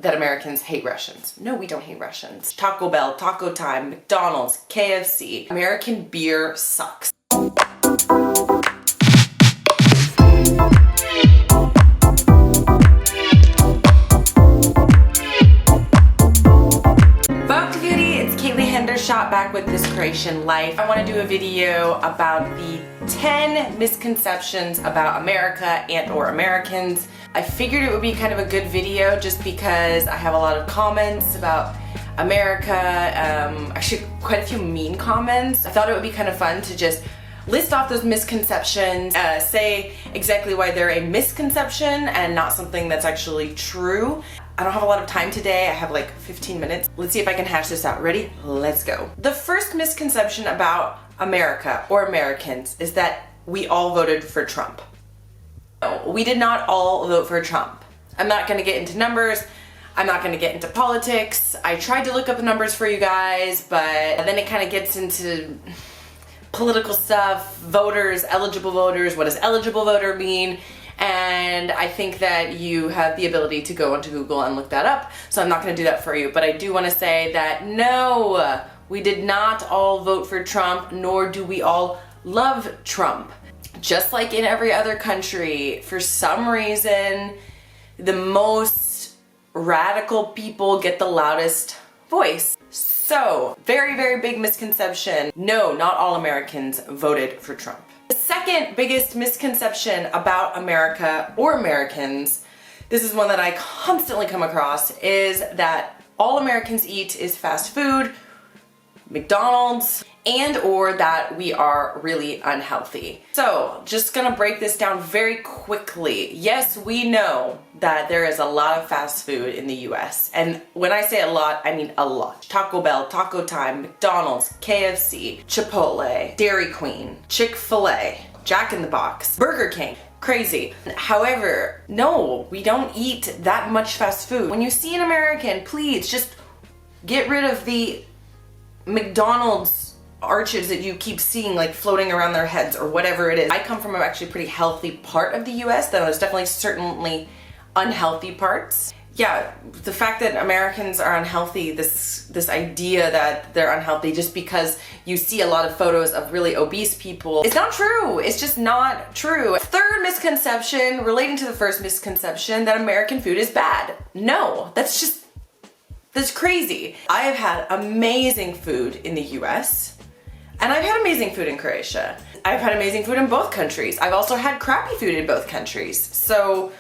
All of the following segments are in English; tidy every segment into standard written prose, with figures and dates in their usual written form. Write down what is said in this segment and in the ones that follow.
that Americans hate Russians. No, we don't hate Russians. Taco Bell, Taco Time, McDonald's, KFC. American beer sucks. Shot back with This Croatian Life. I want to do a video about the 10 misconceptions about America and or Americans. I figured it would be kind of a good video just because I have a lot of comments about America, actually quite a few mean comments. I thought it would be kind of fun to just list off those misconceptions, say exactly why they're a misconception and not something that's actually true. I don't have a lot of time today. I have like 15 minutes. Let's see if I can hash this out. Ready? Let's go. The first misconception about America or Americans is that we all voted for Trump. No, we did not all vote for Trump. I'm not gonna get into numbers. I'm not gonna get into politics. I tried to look up the numbers for you guys, but then it kind of gets into political stuff, voters, eligible voters, what does eligible voter mean? And I think that you have the ability to go onto Google and look that up, so I'm not going to do that for you. But I do want to say that no, we did not all vote for Trump, nor do we all love Trump. Just like in every other country, for some reason, the most radical people get the loudest voice. So, very, very big misconception. No, not all Americans voted for Trump. The second biggest misconception about America or Americans, this is one that I constantly come across, is that all Americans eat is fast food, McDonald's, and or that we are really unhealthy. So, just gonna break this down very quickly. Yes, we know that there is a lot of fast food in the US. And when I say a lot, I mean a lot. Taco Bell, Taco Time, McDonald's, KFC, Chipotle, Dairy Queen, Chick-fil-A, Jack in the Box, Burger King. Crazy. However, no, we don't eat that much fast food. When you see an American, please just get rid of the McDonald's arches that you keep seeing like floating around their heads or whatever it is. I come from an actually pretty healthy part of the US, though there's definitely certainly unhealthy parts. Yeah, the fact that Americans are unhealthy, this idea that they're unhealthy just because you see a lot of photos of really obese people, it's not true. It's just not true. Third misconception, relating to the first misconception, that American food is bad. No, that's crazy. I have had amazing food in the US. And I've had amazing food in Croatia. I've had amazing food in both countries. I've also had crappy food in both countries. So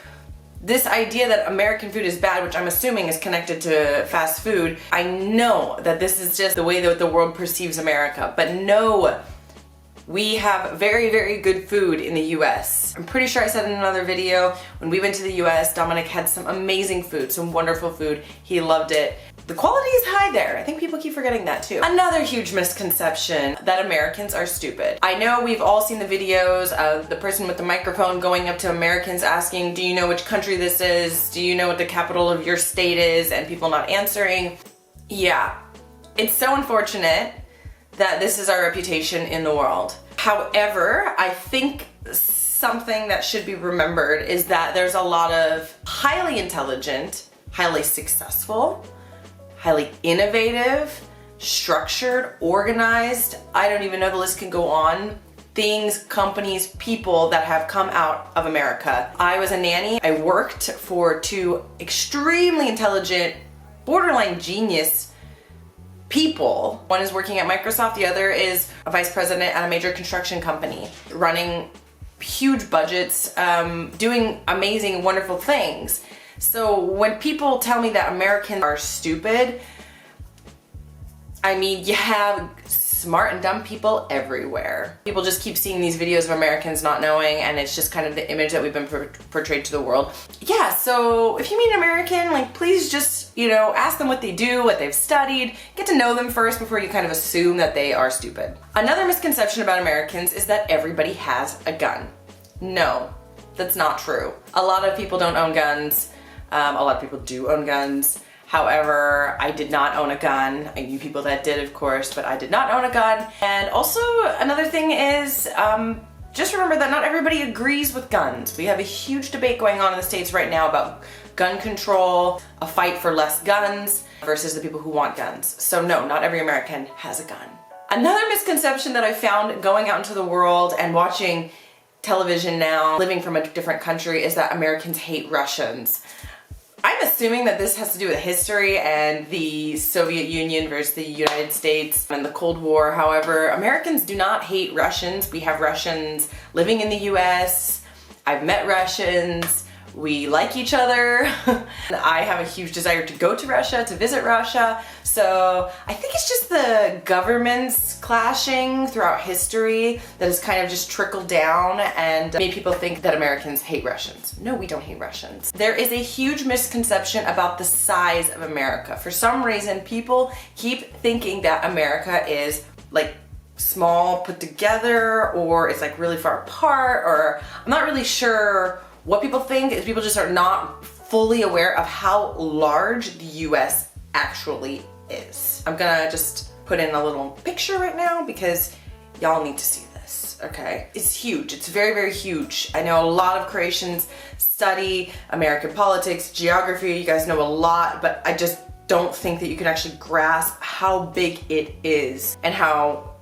this idea that American food is bad, which I'm assuming is connected to fast food, I know that this is just the way that the world perceives America. But no, we have very, very good food in the US. I'm pretty sure I said in another video, when we went to the US, Dominic had some amazing food, some wonderful food. He loved it. The quality is high there. I think people keep forgetting that too. Another huge misconception, that Americans are stupid. I know we've all seen the videos of the person with the microphone going up to Americans asking, do you know which country this is? Do you know what the capital of your state is? And people not answering. Yeah, it's so unfortunate that this is our reputation in the world. However, I think something that should be remembered is that there's a lot of highly intelligent, highly successful, highly innovative, structured, organized, I don't even know, the list can go on, things, companies, people that have come out of America. I was a nanny. I worked for two extremely intelligent, borderline genius people. One is working at Microsoft, the other is a vice president at a major construction company, running huge budgets, doing amazing, wonderful things. So when people tell me that Americans are stupid, I mean, you have smart and dumb people everywhere. People just keep seeing these videos of Americans not knowing, and it's just kind of the image that we've been portrayed to the world. Yeah, so if you meet an American, like, please just, you know, ask them what they do, what they've studied, get to know them first before you kind of assume that they are stupid. Another misconception about Americans is that everybody has a gun. No, that's not true. A lot of people don't own guns. A lot of people do own guns. However, I did not own a gun. I knew people that did, of course, but I did not own a gun. And also, another thing is, just remember that not everybody agrees with guns. We have a huge debate going on in the States right now about gun control, a fight for less guns versus the people who want guns. So no, not every American has a gun. Another misconception that I found going out into the world and watching television now, living from a different country, is that Americans hate Russians. I'm assuming that this has to do with history and the Soviet Union versus the United States and the Cold War. However, Americans do not hate Russians. We have Russians living in the US. I've met Russians. We like each other. I have a huge desire to go to Russia, to visit Russia. So I think it's just the governments clashing throughout history that has kind of just trickled down and made people think that Americans hate Russians. No, we don't hate Russians. There is a huge misconception about the size of America. For some reason, people keep thinking that America is like small put together, or it's like really far apart, or I'm not really sure. What people think is people just are not fully aware of how large the US actually is. I'm gonna just put in a little picture right now because y'all need to see this, okay? It's huge, it's very, very huge. I know a lot of Croatians study American politics, geography, you guys know a lot, but I just don't think that you can actually grasp how big it is and how,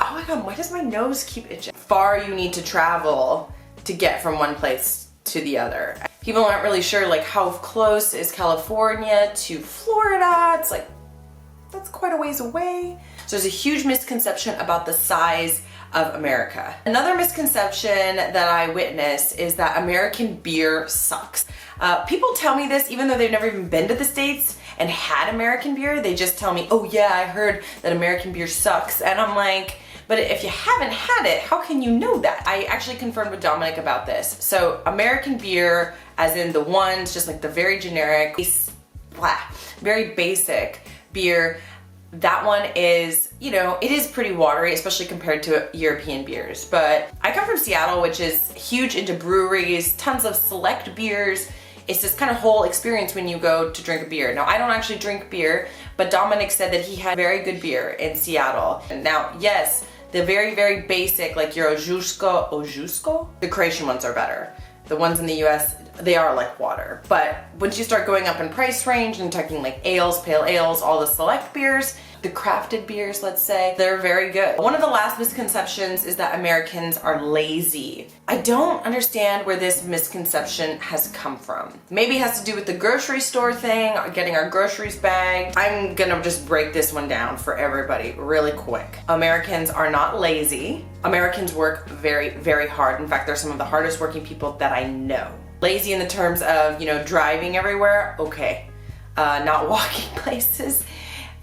oh my God, why does my nose keep itching? Far you need to travel to get from one place to the other. People aren't really sure like how close is California to Florida. It's like, that's quite a ways away. So there's a huge misconception about the size of America. Another misconception that I witness is that American beer sucks. People tell me this even though they've never even been to the States and had American beer. They just tell me, oh yeah, I heard that American beer sucks. And I'm like, but if you haven't had it, how can you know that? I actually confirmed with Dominic about this. So American beer, as in the ones, just like the very generic, very basic beer, that one is, you know, it is pretty watery, especially compared to European beers. But I come from Seattle, which is huge into breweries, tons of select beers. It's this kind of whole experience when you go to drink a beer. Now, I don't actually drink beer, but Dominic said that he had very good beer in Seattle. And now, yes, the very, very basic, like your Ojusko, the Croatian ones are better. The ones in the US, they are like water. But once you start going up in price range and talking like ales, pale ales, all the select beers, the crafted beers, let's say, they're very good. One of the last misconceptions is that Americans are lazy. I don't understand where this misconception has come from. Maybe it has to do with the grocery store thing, or getting our groceries bagged. I'm gonna just break this one down for everybody really quick. Americans are not lazy. Americans work very, very hard. In fact, they're some of the hardest working people that I know. Lazy in the terms of, you know, driving everywhere, okay. Not walking places.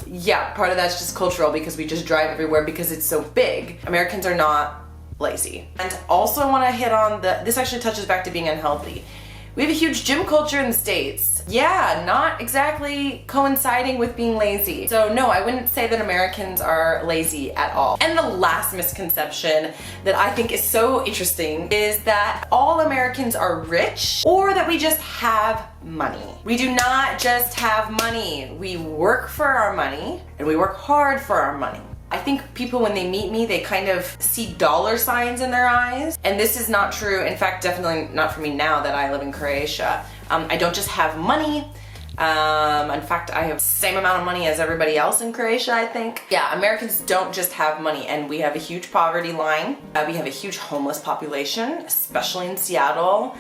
Yeah, part of that's just cultural because we just drive everywhere because it's so big. Americans are not lazy. And also I want to hit on this actually touches back to being unhealthy. We have a huge gym culture in the States. Yeah, not exactly coinciding with being lazy. So no, I wouldn't say that Americans are lazy at all. And the last misconception that I think is so interesting is that all Americans are rich or that we just have money. We do not just have money. We work for our money and we work hard for our money. I think people, when they meet me, they kind of see dollar signs in their eyes. And this is not true. In fact, definitely not for me now that I live in Croatia. I don't just have money. In fact, I have the same amount of money as everybody else in Croatia, I think. Yeah, Americans don't just have money, and we have a huge poverty line. We have a huge homeless population, especially in Seattle.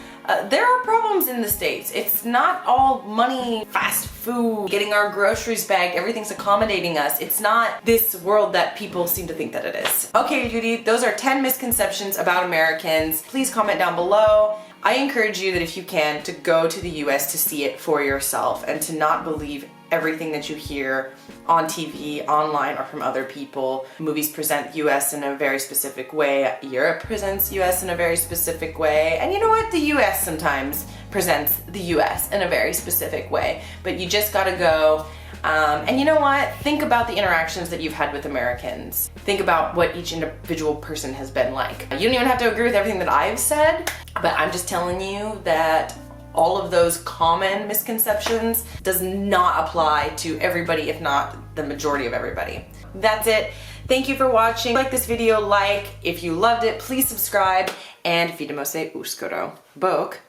There are problems in the States. It's not all money, fast food, getting our groceries bagged, everything's accommodating us. It's not this world that people seem to think that it is. Okay, Judy, those are 10 misconceptions about Americans. Please comment down below. I encourage you that if you can, to go to the US to see it for yourself and to not believe everything that you hear on TV, online, or from other people. Movies present US in a very specific way. Europe presents US in a very specific way. And you know what? The US sometimes presents the US in a very specific way. But you just gotta go. And you know what? Think about the interactions that you've had with Americans. Think about what each individual person has been like. You don't even have to agree with everything that I've said, but I'm just telling you that all of those common misconceptions does not apply to everybody, if not the majority of everybody. That's it. Thank you for watching. If you like this video, like. If you loved it, please subscribe. And vidimo se uskoro. Bok.